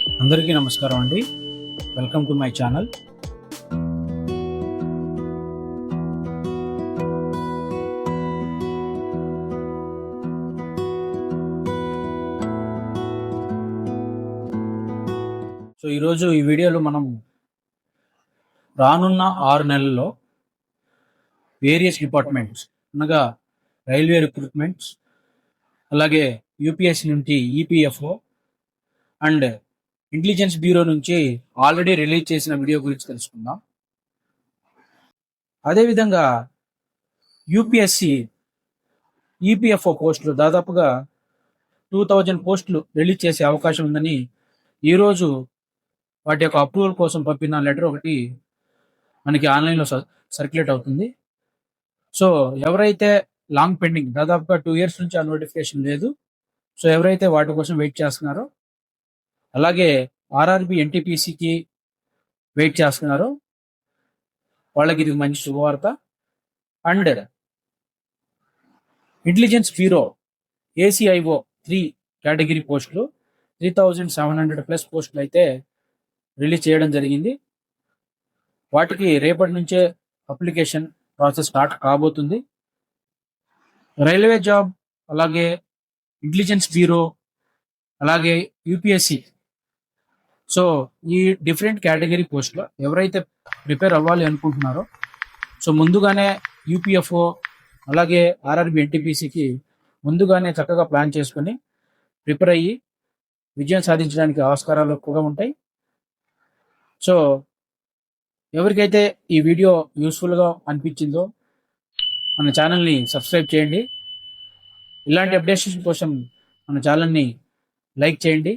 అందరికీ నమస్కారం అండి. Welcome to my channel. So ఈరోజు ఈ వీడియోలో మనం రానున్న 6 నెలల్లో వేరియస్ డిపార్ట్మెంట్స్ అనగా రైల్వే రిక్రూట్మెంట్స్, అలాగే యూపీఎస్సీ నుండి ఈపీఎఫ్ఓ అండ్ ఇంటెలిజెన్స్ బ్యూరో నుంచి ఆల్రెడీ రిలీజ్ చేసిన వీడియో గురించి తెలుసుకుందాం. అదేవిధంగా యూపీఎస్సీ ఈపీఎఫ్ఓ పోస్టులు దాదాపుగా 2000 పోస్టులు రిలీజ్ చేసే అవకాశం ఉందని ఈరోజు వాటి యొక్క అప్రూవల్ కోసం పంపిన లెటర్ ఒకటి మనకి ఆన్లైన్లో సర్క్యులేట్ అవుతుంది. సో ఎవరైతే లాంగ్ పెండింగ్, దాదాపుగా 2 years నుంచి ఆ నోటిఫికేషన్ లేదు, సో ఎవరైతే వాటి కోసం వెయిట్ చేస్తున్నారో, అలాగే ఆర్ఆర్బి ఎన్టీపీసీకి వెయిట్ చేస్తున్నారో వాళ్ళకి ఇది మంచి శుభవార్త. And intelligence bureau ACIO 3 category పోస్టులు 3700+ పోస్టులు అయితే రిలీజ్ చేయడం జరిగింది. వాటికి రేపటి నుంచే అప్లికేషన్ ప్రాసెస్ స్టార్ట్ కాబోతుంది. రైల్వే జాబ్, అలాగే ఇంటెలిజెన్స్ బ్యూరో, అలాగే యూపీఎస్సీ, సో ఈ డిఫరెంట్ కేటగిరీ పోస్టులో ఎవరైతే ప్రిపేర్ అవ్వాలి అనుకుంటున్నారో, సో ముందుగానే యూపీఎఫ్ఓ అలాగే ఆర్ఆర్బి ఎన్టీపీసీకి ముందుగానే చక్కగా ప్లాన్ చేసుకొని ప్రిపేర్ అయ్యి విజయం సాధించడానికి ఆస్కారాలు ఎక్కువగా ఉంటాయి. సో ఎవరికైతే ఈ వీడియో యూస్ఫుల్గా అనిపించిందో మన ఛానల్ని సబ్స్క్రైబ్ చేయండి. ఇలాంటి అప్డేట్స్ కోసం మన ఛానల్ని లైక్ చేయండి.